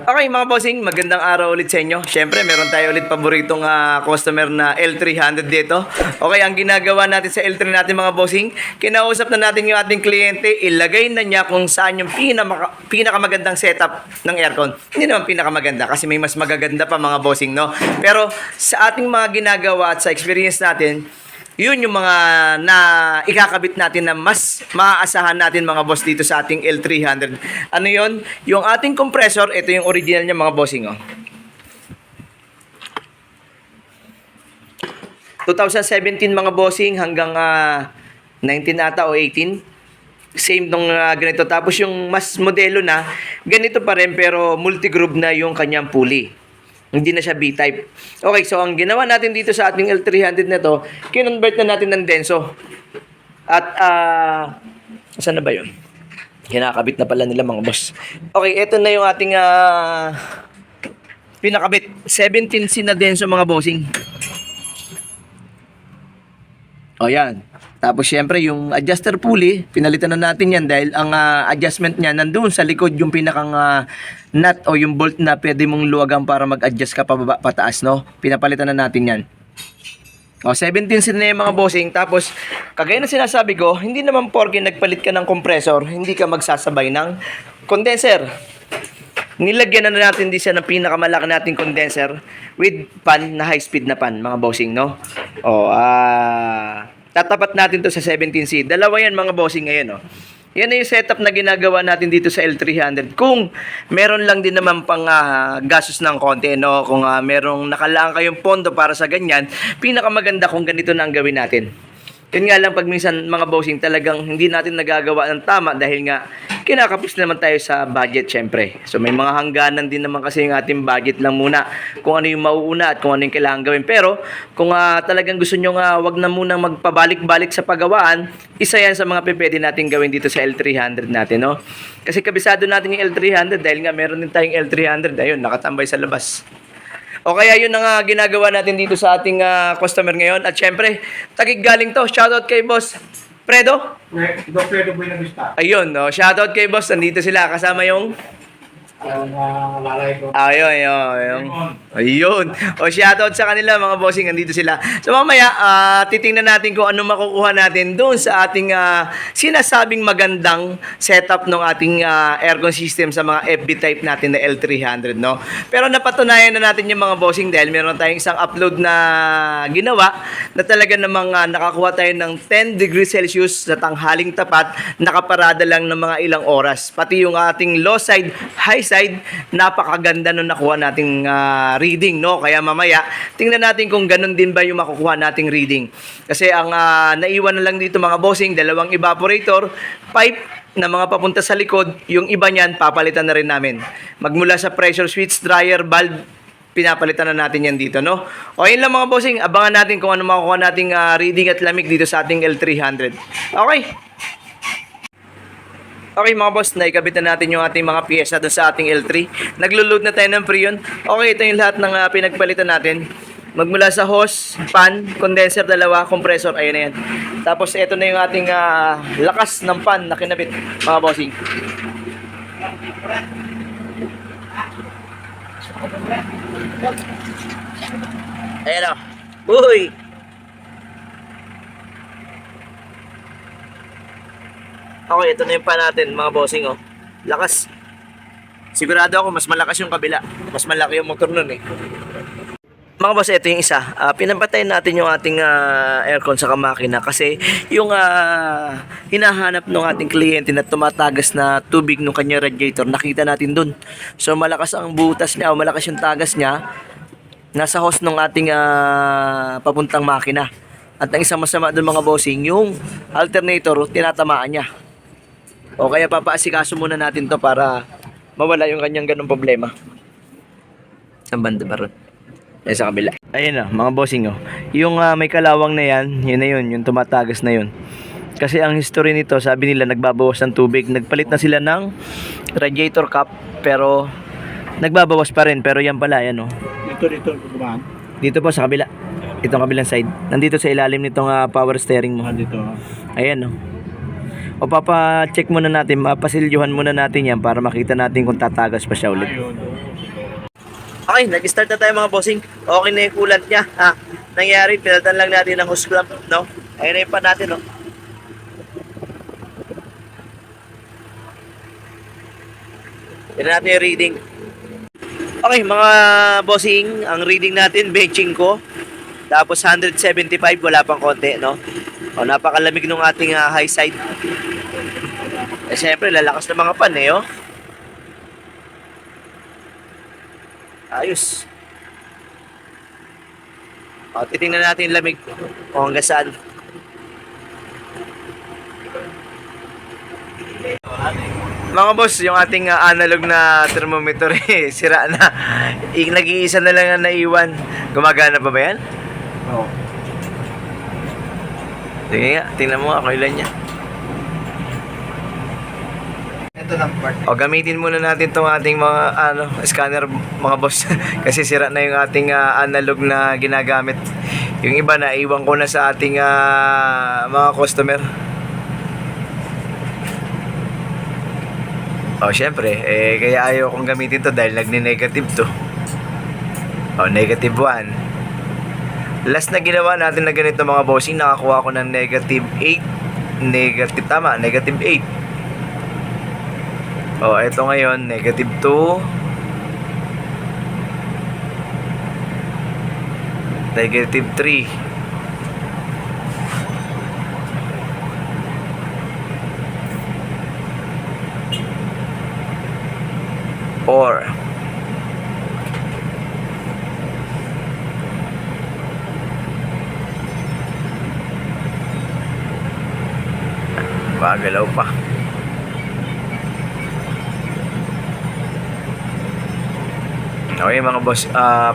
Okay mga bossing, magandang araw ulit sa inyo. Siyempre, meron tayo ulit paboritong customer na L300 dito. Okay, ang ginagawa natin sa L3 natin mga bossing, kinausap na natin yung ating kliyente, ilagay na niya kung saan yung pinakamagandang setup ng aircon. Hindi naman pinakamaganda kasi may mas magaganda pa mga bossing, no? Pero sa ating mga ginagawa at sa experience natin, yun yung mga na ikakabit natin na mas maaasahan natin mga boss dito sa ating L300. Ano yun? Yung ating compressor, ito yung original niya mga bossing. Oh. 2017 mga bossing hanggang 19 ata o 18. Same nung ganito. Tapos yung mas modelo na, ganito pa rin pero multi-groove na yung kanyang pulley. Hindi na siya B-type. Okay, so ang ginawa natin dito sa ating L300 na to, kinonvert na natin ng denso. At, saan na ba yun? Kinakabit na pala nila mga boss. Okay, ito na yung ating pinakabit. 17C na denso mga bossing. O yan. Tapos syempre yung adjuster pulley, pinalitan na natin yan dahil ang adjustment niya nandoon sa likod yung pinakang nut o yung bolt na pwede mong luwagan para mag-adjust ka pababa pataas, no? Pinapalitan na natin yan. O 17 na yung mga bossing. Tapos kagaya na sinasabi ko, hindi naman porke nagpalit ka ng compressor, hindi ka magsasabay ng condenser. Nilagyan na natin din siya ng pinakamalaki nating condenser with pan na high speed na pan mga bossing, no? O tatapat natin to sa 17C. Dalawa yan mga bossing ngayon, oh. Yan na yung setup na ginagawa natin dito sa L300. Kung meron lang din naman pang gastos ng konti, no? Kung merong nakalaan kayong pondo para sa ganyan, pinakamaganda kung ganito na ang gawin natin. Yun nga lang pag minsan mga bossing talagang hindi natin nagagawa ng tama dahil nga kinakapos naman tayo sa budget syempre. So may mga hangganan din naman kasi yung ating budget lang muna kung ano yung mauuna at kung ano yung kailangan gawin. Pero kung talagang gusto nyo wag na munang magpabalik-balik sa paggawaan, isa yan sa mga pwede natin gawin dito sa L300 natin, no? Kasi kabisado natin yung L300 dahil nga meron din tayong L300. Ayun, nakatambay sa labas. O kaya yun ang ginagawa natin dito sa ating customer ngayon. At syempre, tagig galing to. Shoutout kay Boss Fredo. Fredo Buena Vista. Ayun, no? Shoutout kay Boss. Nandito sila kasama yung Lalay ko. Ayun. O shoutout sa kanila mga bossing, nandito sila. So mamaya, titingnan natin kung ano makukuha natin doon sa ating sinasabing magandang setup ng ating aircon system sa mga FB type natin na L300, no? Pero napatunayan na natin yung mga bossing dahil meron tayong isang upload na ginawa na talaga namang nakakuha tayo ng 10 degrees Celsius sa tanghaling tapat, nakaparada lang ng mga ilang oras. Pati yung ating low side, high side, napakaganda nung nakuha nating reading, no? Kaya mamaya, tingnan natin kung ganun din ba yung makukuha nating reading. Kasi ang naiwan na lang dito mga bossing, dalawang evaporator, pipe na mga papunta sa likod, yung iba niyan, papalitan na rin namin. Magmula sa pressure switch, dryer, valve, pinapalitan na natin yan dito, no? O yun lang mga bossing, abangan natin kung ano makukuha nating reading at lamig dito sa ating L300. Okay? Okay mga boss, naikabit na natin yung ating mga piyesa doon sa ating L3. Naglo-load na tayo ng Freon. Okay, ito yung lahat ng pinagpalitan natin. Magmula sa hose, pan, condenser, dalawa, compressor, ayun na yan. Tapos ito na yung ating lakas ng pan na kinabit, mga bossing. Ayan o. Uy! Okay, ito na yung pan natin mga bossing, oh. Lakas. Sigurado ako mas malakas yung kabila. Mas malaki yung motor nun eh. Mga boss, ito yung isa. Pinapatay natin yung ating aircon sa makina kasi yung hinahanap ng ating kliyente na tumatagas na tubig ng kanyang radiator, nakita natin dun. So malakas ang butas niya o malakas yung tagas niya nasa hose ng ating papuntang makina. At ang isang masama dun mga bossing, yung alternator tinatamaan niya. O kaya papaasikaso muna natin to para mawala yung kanyang ganong problema. Sa banda ba ron? Ay, sa kabila. Ayun na, mga bossing, oh. Yung may kalawang na yan, yun na yun, yung tumatagas na yun. Kasi ang history nito, sabi nila nagbabawas ng tubig. Nagpalit na sila ng radiator cap, pero nagbabawas pa rin. Pero yan pala, yan, oh. Dito, kumahan. Dito po sa kabila. Itong kabilang side. Nandito sa ilalim nitong power steering mo. Dito. Ayan, oh. O papa-check muna natin, mapasilyuhan muna natin yan para makita natin kung tatagas pa siya ulit. Ayun. Okay, nag-start na tayo mga bossing. Okay na yung coolant niya. Nangyari, pinalitan lang natin ng hose clamp, no? Ayun na yung pan natin, no? Tignan natin yung reading. Okay, mga bossing, ang reading natin, benching ko. Tapos 175, wala pang konti, no? O, napakalamig nung ating high side. Eh, syempre, lalakas ng mga pan, eh, oh. Ayos. O, titingnan natin yung lamig. O, hanggang saan. Mga boss, yung ating analog na thermometer sira na. Nag-iisa na lang ang naiwan. Gumagana pa ba yan? Oo. Sige nga, tingnan mo ako ilan niya. Ito lang part. O, gamitin muna natin tong ating mga scanner mga boss. Kasi sira na yung ating analog na ginagamit. Yung iba na iwan ko na sa ating mga customer. O, syempre, kaya ayaw kong gamitin to dahil nagni-negative to. O, negative 1. Last na ginawa natin na ganito mga bossing, nakakuha ko ng negative 8. Negative 8. O, eto ngayon, negative 2. Negative 3. Or galaw pa. Okay mga boss,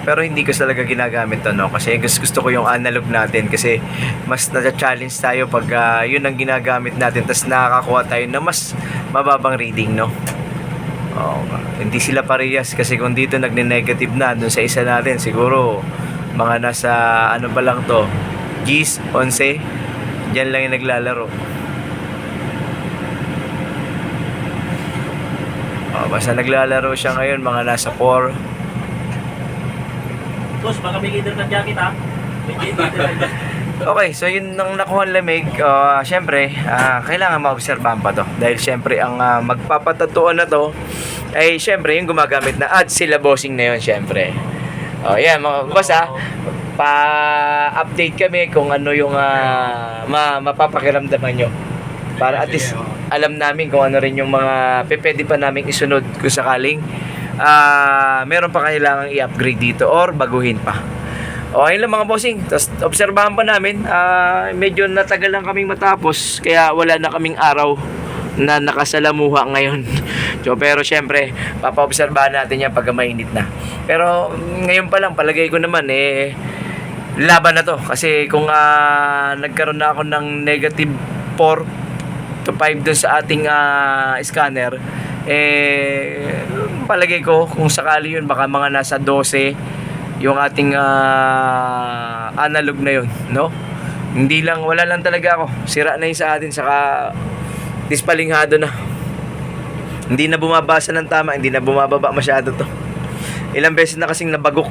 pero hindi ko talaga ginagamit to, no? Kasi gusto ko yung analog natin kasi mas na-challenge tayo pag yun ang ginagamit natin tapos nakakakuha tayo na mas mababang reading, no? Oh, hindi sila parehas kasi kung dito nagne-negative na dun sa isa natin siguro mga nasa ano pa lang to G's 11 diyan lang yung naglalaro. Oh, basta naglalaro siya ngayon mga nasa 4. Boss, baka may leader ng jacket ha? Okay, so yun ang nakuha lamig. Syempre, kailangan maobserbahan pa to. Dahil syempre, ang magpapatatuan na to, ay syempre, yung gumagamit na ads sila bossing na yun, syempre. Yan, mga boss pa-update kami kung ano yung mapapakiramdaman nyo. Para at least, alam namin kung ano rin yung mga pwede pa namin isunod kung sakaling meron pa kailangang i-upgrade dito or baguhin pa. Okay lang mga bossing. Tapos obserbahan pa namin, medyo natagal lang kaming matapos kaya wala na kaming araw na nakasalamuha ngayon. So, pero syempre, papaobserbahan natin yan pag mainit na. Pero ngayon pa lang, palagay ko naman laban na to. Kasi kung nagkaroon na ako ng negative 4 to 5 dun sa ating scanner, palagay ko kung sakali yun baka mga nasa 12 yung ating analog na yun, no? Hindi lang, wala lang talaga ako. Sira na yun sa atin, saka dispalinghado na. Hindi na bumabasa ng tama, hindi na bumababa masyado to. Ilang beses na kasing nabagok.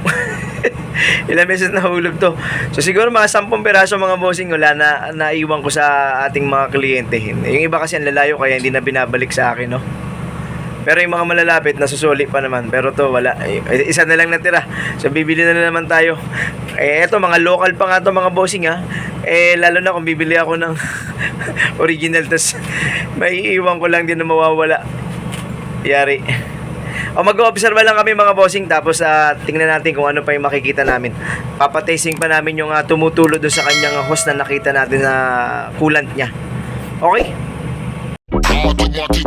Ilang beses na hulog to. So siguro mga 10 piraso mga bossing wala na naiwan ko sa ating mga kliyente. Yung iba kasi ang lalayo kaya hindi na binabalik sa akin, no? Pero yung mga malalapit, nasusuli pa naman. Pero to, wala. Isa na lang natira. So, bibili na naman tayo. Eto, mga local pa nga to mga bossing, ha. Lalo na kung bibili ako ng original. Tas, maiiwan ko lang din na mawawala. Yari. O, mag-observe lang kami mga bossing. Tapos, tingnan natin kung ano pa yung makikita namin. Papatasting pa namin yung tumutulo doon sa kanyang hose na nakita natin na coolant niya. Okay? Automatic.